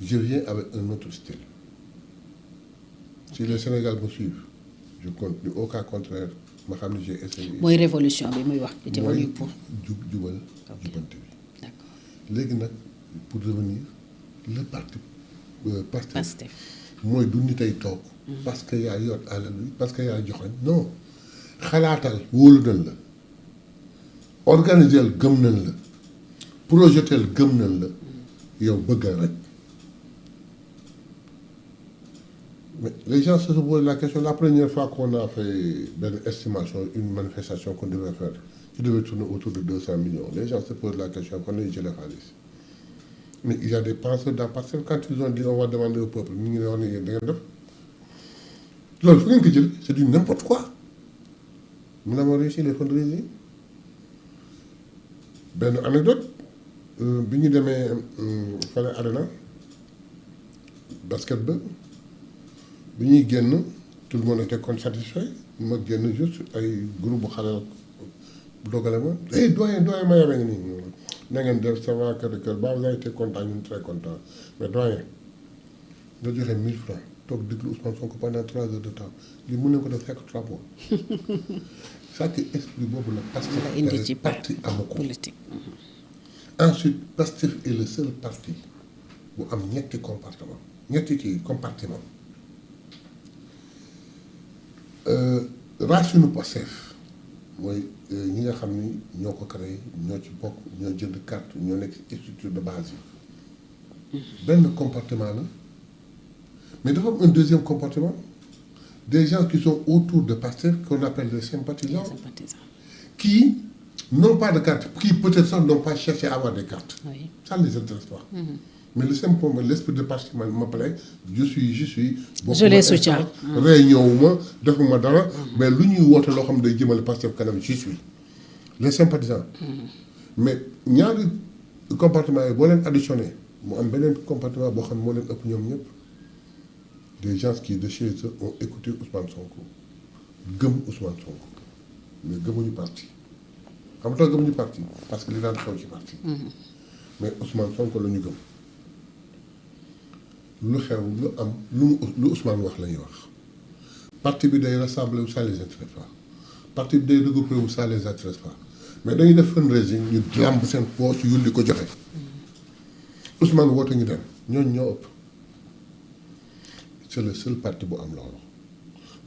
je viens avec un autre style. Si le Sénégal me suit, je continue. Au cas contraire, ma xam ne j'ai essayé. mooy révolution bi muy wax. mooy pour jubal jubante bi. léegi nag pour revenir le parti Pastef mooy du nit ay toog. parce que yaa yor alal bi parce que yaa joxoñ non xalaatal wóolu nañ la organiser gëm nañ la projetel gëm nañ la yow bëggal rek. Mais les gens se posent la question. La première fois qu'on a fait une estimation, une manifestation qu'on devait faire, qui devait tourner autour de 200 millions, les gens se posent la question qu'on est gelé Khalis. Mais il y a des penseurs dans Pastef quand ils ont dit on va demander au peuple, c'est du n'importe quoi. Nous avons réussi les fundraising. Ben anecdote, bi ñu demee fale arena basketball. Bi ñuy génn tout le monde était satisfait ma génn juste ay groupe bu xale bu dogale ma doyen ma yamee ngi nii na ngeen def ça va kër ba vous avez été content ñun très content mais doyen nga joxe 1000 francs toog déglu Ousmane Sonko pendant 3 heures de temps li mën nañ ko def fekk 3 mois ça que esprit boobu la Pastef parti amu ko politique. Ensuite Pastef est le seul parti bu am ñetti compartiment ñetti kii compartiment racine Pastef mooy ñi nga xam ni ñoo ko créé ñoo ci bokk ñoo jënd carte ñoo nekk ci structure de base yi benn comportement la mais dafa am un deuxième comportement des gens qui sont autour de Pastef qu'on appelle les sympathisants qui n'ont pas de carte qui peut-être sax n'ont pas cherché à avoir des cartes ça ne les intéresse pas. Mais le simple l'esprit de parti m'appelait je suis. je les soutiens réunion wu ma defuma dara. mais lu ñuy woote loo xam ne day jëmale Pastef kanam je suis. les sympathisants. mais ñaari comportement yi boo leen additionné mu am beneen comportement boo xam ne moo leen ëpp ñoom ñëpp des gens qui de chez eux ont écouté Ousmane Sonko gëm Ousmane Sonko mais gëmuñu parti xam nga tax gëmuñu parti parce que li daan xew ci parti. mais Ousmane Sonko la ñu gëm. lu xew lu am lu Ousmane wax la ñuy wax parti bi day rassembler wu ça les intéresse pas parti bi day regrouper wu ça les intéresse pas mais dañuy def fundraising ñu lamb seen poche yu di ko joxe Ousmane woote ñu dem ñooñu ñoo ëpp c'est le seul parti bu am loolu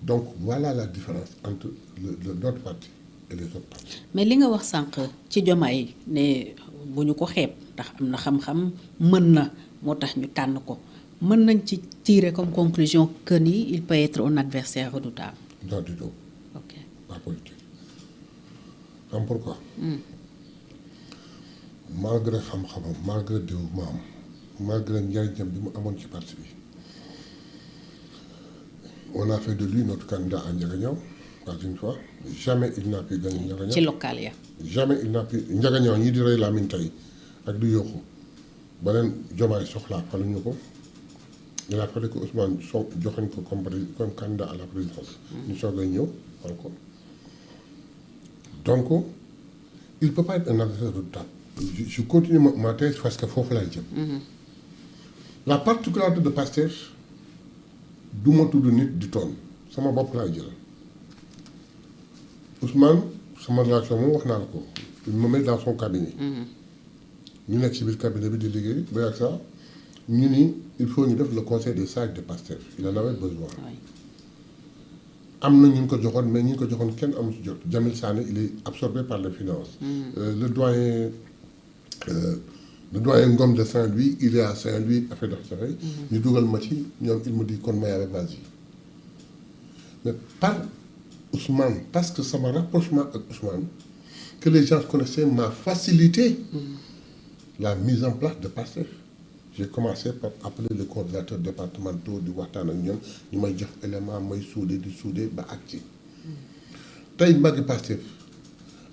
donc voilà la différence entre notre parti et les autres partis. mais li nga wax sànq ci Diomaye ne bu ñu ko xeeb ndax am na xam-xam mën na moo tax ñu tànn ko. mën nañ ci tirer comme conclusion que ni il peut être un adversaire redoutable. Non du tout. Ok. Pas politique. Xam pourquoi. malgré xam-xamam malgré développement am malgré njariñam bi mu amoon ci parti bi on a fait de lui notre candidat à Ndiaganiao pas une fois jamais il n'a pu gagner Ndiaganiao. ci local ya. jamais il n'a pu Ndiaganiao ñii di rey Lamine tey ak di yokku ba leen Diomaye soxlaa faluñu ko. Il a fallu que Ousmane joxoñ ko comme candidat à la présidence. ñu soog a ñëw xool ko donc il ne peut pas être un adversaire redoutable. je continue ma thèse parce que foofu laay jëm. la particularité de Pastef du ma tudd nit di toon sama bopp laay jël Ousmane sama relation moom wax naa la ko il me met dans son cabinet. ñu nekk ci biir cabinet bi di liggéey ba ak ça. ñu ni il faut ñu def le conseil des sages de Pastef il en avait besoin. am na ñu ko joxoon mais ñu ko joxoon kenn amu ci jot Jamil Sané il est absorbé par les finances. le doyen Ngom de Saint-Louis il est à Saint-Louis affaire dox saxee ñu dugal ma ci ñoom il me dit kon may avec vas-y mais par Ousmane parce que sama rapprochement ak Ousmane que les gens connaissaient m'a facilité la mise en place de Pastef. J'ai commencé par appeler les coordinateurs départementaux di waxtaan ak ñoom ñu may jox élément may suude di suude ba ak ci tey màggi Pastef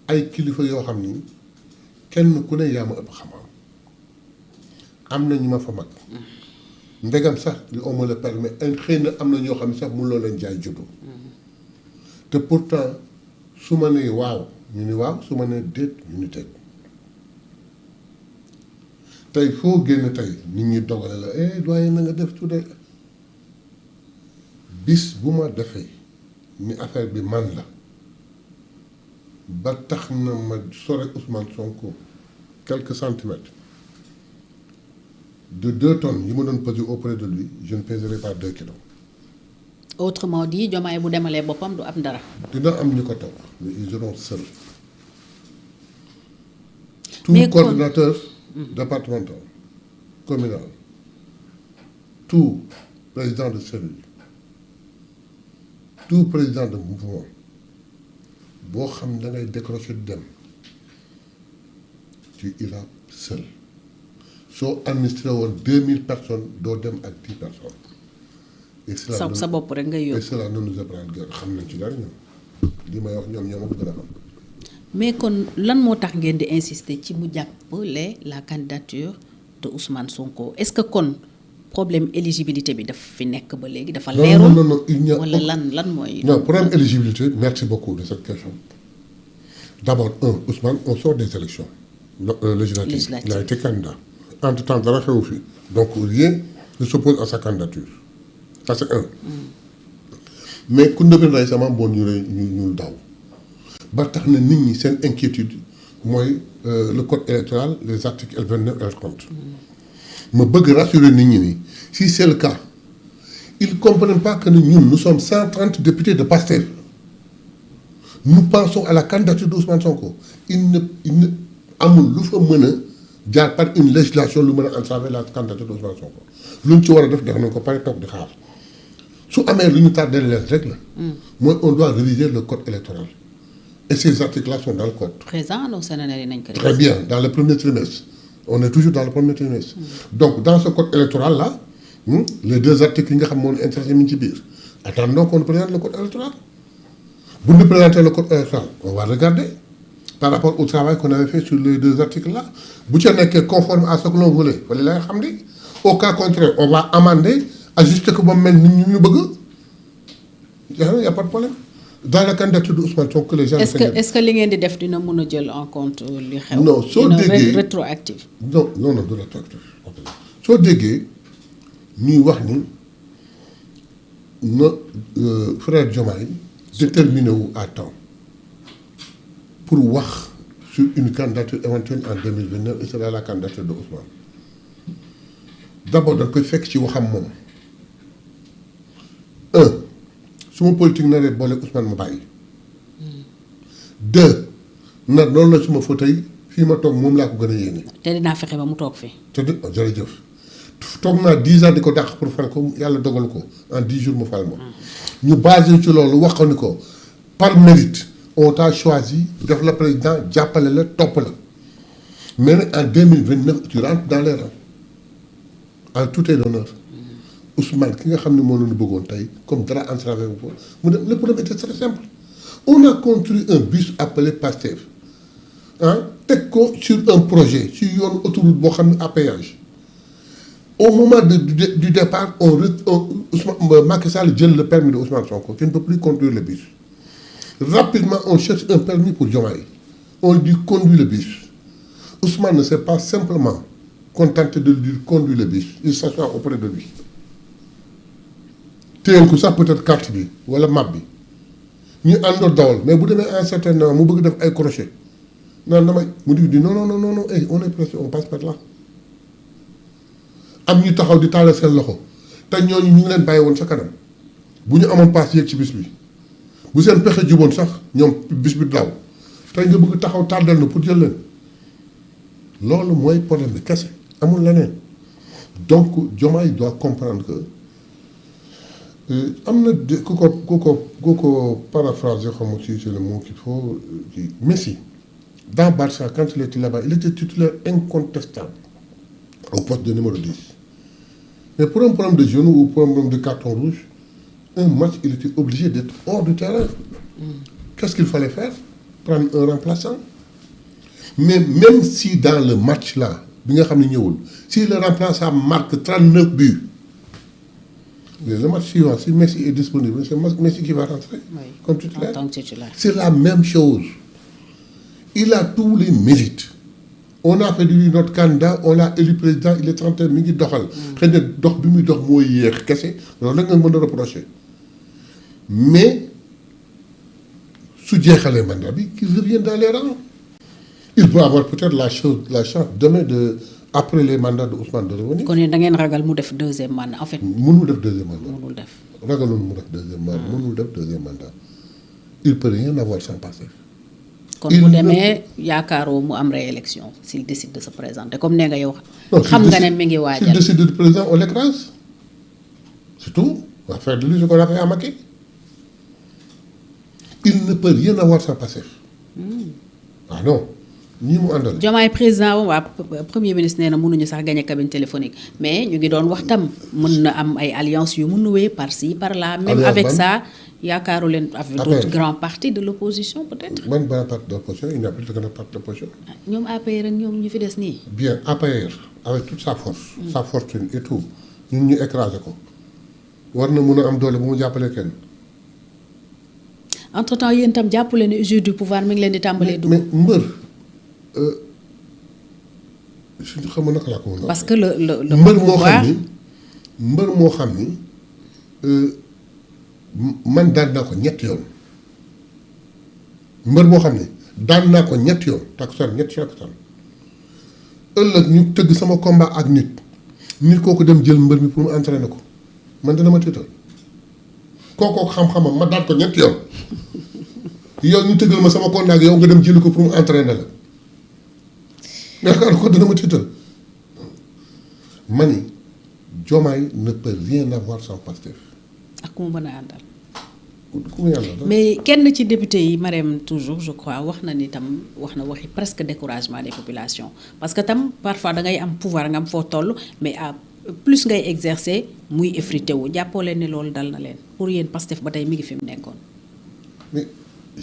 ay kilifa yoo xam ni kenn ku ne yaa ma ëpp xam-xam am na ñu ma fa mag ndegam sax li on me le permet xëy na am na ñoo xam ne sax mënuloo leen jaay juddu te pourtant su ma nee waaw ñu ni waaw su ma nee déet ñu ni déet tey foo génn tey nit ñi dogale la doyen na nga def tuuti bis bu ma defee ni affaire bi man la ba tax na ma sore Ousmane Sonko quelques centimètres de 2 tonnes yi ma doon peser auprès de lui je ne pèserai pas 2 kilos. autrement dit Diomaye bu demalee boppam du am dara. dina am ñu ko topp mais ils seront seuls. tout mais coordinateur départemental communal tout président de cellule tout président de mouvement boo xam da ngay décrocher dem tu iras seul soo administré woon 2000 personnes doo dem ak 10 personnes. et cela sa bopp rek ngay yóbbu. et cela ne nous apprend guère xam nañ ci dara ñoom li may wax ñoom ñoo ma ko gën a xam. mais kon lan moo tax ngeen di insister ci mu jàppale la candidature de Ousmane Sonko est-ce que kon problème éligibilité bi daf fi nekk ba léegi dafa leerul. non il n'y a wala lan mooy. non problème éligibilité merci beaucoup de cette question. D'abord Ousmane on sort des élections législatives. Il a été candidat. Entre-temps dara xewu fi donc rien ne s'oppose à sa candidature ça c'est un. mais ku ndëbën rey sama bon ñu daw ba tax na nit ñi seen inquiétude mooy le code électoral les articles L29 L30. ma bëgg rassurer nit ñi ni si c'est le cas ils ne comprennent pas que ñun nous sommes 130 députés de Pastef. Nous pensons à la candidature d'Ousmane Sonko. Il ne amul lu fa mën a jaar par une législation lu mën a entraver la candidature d'Ousmane Sonko luñ ci war a def nañ ko pare toog di xaar su amee lu ñu tardé leen rek la. mooy on doit réviser le code électoral. et ces articles-là sont dans le code. présent au Sénégal nañ ko. Très bien dans le premier trimestre on est toujours dans le premier trimestre. donc dans ce code électoral là les 2 articles yi nga xam moo ñu intéressé mi ngi ci biir attendons qu'on présente le code électoral. bu ñu présenter le code électoral on va regarder par rapport au travail qu'on avait fait sur les 2 articles là bu ca nekkee conforme à ce que l'on voulait wala la nga xam ni au cas contraire on va amender ajuster ko ba mel ni ñu bëgg y a pas de problème dans la candidature de Ousmane Sonko les gens. est-ce que li ngeen di def dina mën a jël en compte li xew. non soo déggee rétroactif. non du rétroactif soo déggee ñuy wax ni na frère Diomaye déterminé wu à temps pour wax sur une candidature éventuelle en 2029 et c'est la candidature de Ousmane d'abord dañ koy fekk ci waxam moom suma politique naree boole Ousmane ma bàyyi 2 na loolu la suma fauteuil fii ma toog moom laa ko gën a yéene. te dinaa fexe ba mu toog fi. te jërëjëf toog naa 10 ans di ko dàq pour fal ko yàlla dogal ko en 10 jours mu fal ma. ñu basé ci loolu wax ni ko par mérite on t'a choisi def la président jàppale la topp la mais nag en 2029 tu rentres dans les rangs en tout est d'honneur. Ousmane ki nga xam ne moo leen bëggoon tey comme dara entravé wu ko mu dem le problème était très simple on a construit un bus appelé Pastef teg ko sur un projet sur yoonu autoroute boo xam ne à péage au moment du départ Macky Sall jël le permis de Ousmane Sonko qui ne peut plus conduire le bus rapidement on cherche un permis pour Diomaye on lui conduit le bus Ousmane ne s'est pas simplement contenté de lui conduire le bus il s'assoit auprès de lui téyel ko sax peut-être carte bi wala map bi ñu àndoo dawal mais bu demee un certain moment mu bëgg def ay crochet naan damay mu di non on est pressé on passe par là am ñu taxaw di tàllal seen loxo te ñooñu ñu ngi leen bàyyi woon sa kanam bu ñu amoon paas yéeg ci bis bi bu seen pexe juboon sax ñoom bis bi daw tey nga bëgg taxaw tàddal na pour jël leen loolu mooy problème bi kese amul leneen donc Diomaye doit comprendre que am na ku ko paraphraser xam si c'est le mot qu'il faut Messi dans Barça quand il était là-bas il était titulaire incontestable au poste de numéro 10 mais pour un problème de genou ou pour un problème de carton rouge un match il était obligé d'être hors du terrain qu'est-ce qu'il fallait faire prendre un remplaçant mais même si dans le match là bi nga xam ne ñëwul si le remplaçant marque 39 buts le match suivant si Messi est disponible c'est Messi qui va rentrer comme titulaire. C'est la même chose il a tous les mérites on a fait de lui notre candidat on l'a élu président il est 31 mi ngi doxal. xëy na dox bi muy dox mooy yéex kese loolu rek nga mën a reprocher mais su jeexalee mandat bi qu'il revienne dans les rangs. Il peut avoir peut-être la chance demain de après les mandats de Ousmane de revenir. kon da ngeen ragal mu def deuxième mandat en fait. mënul def deuxième mandat. mënul def. ragalul mu def deuxième mandat mënul def deuxième mandat. il peut rien avoir sans Pastef. kon bu demee yaakaaroo mu am réélection s'il décide de se présenter comme nee nga yow. xam nga ne mi ngi waajal s'il décide de présenter on l'écrase. c'est tout. On va faire de lui ce qu'on a fait à Macky. Il ne peut rien avoir sans Pastef. Ah non. ñi mu àndal. Diomaye président waa premier ministre nee na mënuñu sax gagné cabine téléphonique mais ñu ngi doon wax tam mën na am ay alliance yu mun a wéy par ci par là. même avec ça yaakaaru leen avec d'autres grands partis de l'opposition peut-être. man grand parti de l'opposition il n'y a plus de grand parti de l'opposition. ñoom APR ak ñoom ñu fi des nii. bien APR avec toute sa force. sa fortune et tout ñun ñu écrasé ko war na mun a am doole bu mu jàppalee kenn. entre temps yéen itam jàppale ne usure du pouvoir mi ngi leen di tàmbalee dugg. mais mbër suñu xam naka laa ko mën a. parce que le mbër moo xam ni mbër moo xam ni man daan naa ko ñetti yoon mbër moo xam ni daan naa ko ñetti yoon takkusaan ñetti takkusaan ëllëg ñu tëgg sama combat ak nit kooku dem jël mbër mi pour mu entraîner ko man dana ma tiital kooku xam-xamam ma daan ko ñetti yoon yow ñu tëggal ma sama combat ak yow nga dem jëli ko pour mu entraîner la. yaakaar ko dana ma tiital ma ni Diomaye ne peut rien avoir sans Pastef. ak ku mu mën a àndal. ku mu yàlla mais kenn ci député yi Marème toujours je crois wax na ni tam wax na waxi presque découragement des populations parce que tam parfois da ngay am pouvoir nga am foo toll mais à plus ngay exercer muy effrité wu jàppoo leen ne loolu dal na leen pour yéen Pastef ba tey mi ngi fi mu nekkoon. mais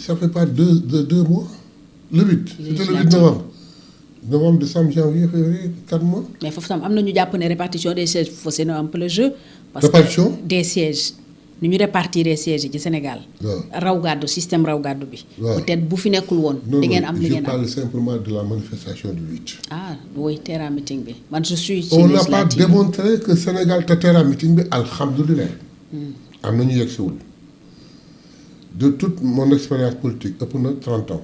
ça fait pas deux mois. le 8 c'était le 8 novembre. novembre décembre janvier février 4 mois. mais foofu tam am na ñu jàpp ne répartition des sièges faussé na un peu le jeu. parce répartition que des sièges ni ñu répartir les sièges yi ci Sénégal. raw gàddu système raw gàddu bi. peut-être bu fi nekkul woon. di ngeen am li ngeen am je parle simplement de la manifestation du 8. ah oui terrain meeting bi man je suis. on n'a pas démontré que Sénégal te terrain meeting bi alhamdulilah. am na ñu yegg siwul de toute mon expérience politique ëpp na 30 ans.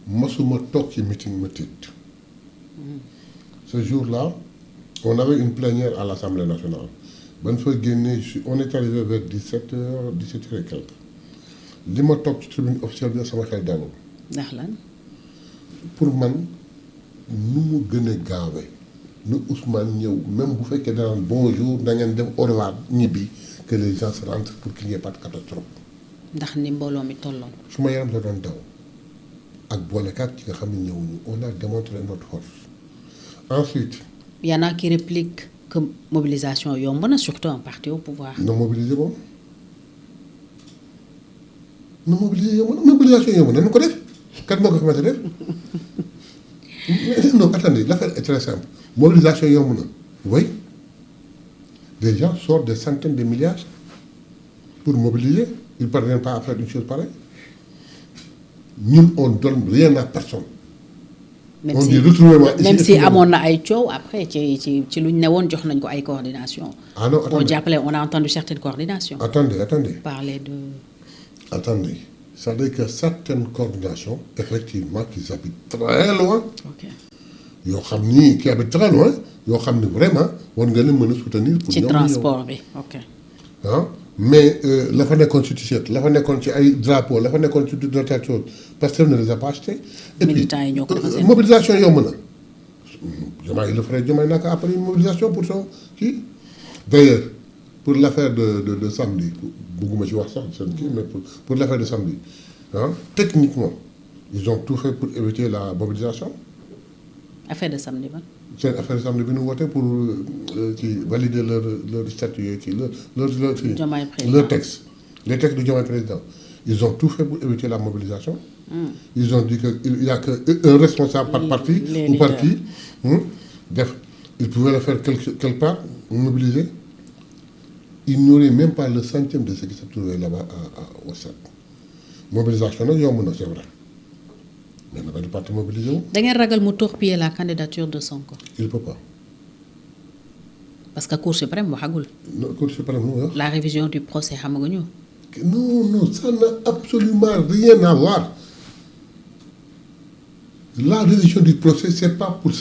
masuma toog ci meeting ma tiit ce jour-là on avait une plénière à l'Assemblée nationale ban fa génnee on est arrivé vers 17h et quelques li ma toog ci tribune officielle bi sama xel dalul. ndax lan. pour man nu mu gën a gaawee nu Ousmane ñëw même bu fekkee danaan bonjour da ngeen dem au revoir ñibbi que les gens se rentrent pour qu'il n'y ait pas de catastrophe. ndax ni mbooloo mi tolloon. su ma yaram da doon daw. ak boolekaat ci nga xam ne ñëwuñu on a démontré notre force ensuite. y en a qui répliquent que mobilisation yomb na surtout un parti au pouvoir. na mobiliser moom na mobiliser yomb na mobilisation yomb na nu ko def kat moo ko fi mën a def non attendez l'affaire est très simple mobilisation yomb na oui les gens sortent des centaines de milliards pour mobiliser ils ne parviennent pas à faire une chose pareille. ñun on donne rien à personne. même on si dit retournement ici même si amoon na ay coow après ci lu ñu ne woon jox nañ ko ay coordination. ah non attendez boo jàppale on a entendu certaines coordinations. attendez. parler de. attendez c'est-à-dire que certaines coordinations effectivement qui habitent très loin. ok yoo xam ni qui habitent très loin yoo xam ni vraiment war nga leen mën a soutenir. pour ci transport bi ok. ah mais la fa nekkoon ci t-shirt la fa nekkoon ci ay drapeaux la fa nekkoon ci toute autre chose personne ne les a pas achetés. et puis militants yi ñoo ko defal seen mobilisation yomb na. Diomaye le ferait Diomaye naka après une mobilisation pour son kii. d'ailleurs pour l'affaire de samedi bëgguma ci wax sax seen kii mais pour l'affaire de samedi ah techniquement ils ont tout fait pour éviter la mobilisation. affaire de samedi ba. seen affaire de samedi bi ñu woote pour ci valider leur statut yooyu kii leur kii. Diomaye président leur texte les textes du Diomaye président ils ont tout fait pour éviter la mobilisation. Ils ont dit qu'il n'y a qu'un responsable par parti ou parti. Ils pouvaient le faire quelque part, mobiliser. Ils n'auraient même pas le centième de ce qui se trouvait là-bas au stade. Mobilisation, c'est vrai. mais na ko parti mobilisé wu. da ngeen ragal mu torpiller la candidature de Sonko. il peut pas. parce que Cour suprême waxagul. non Cour suprême lu wax. la révision du procès xamaguñu. non ça n'a absolument rien à voir. La révision du procès c'est pas pour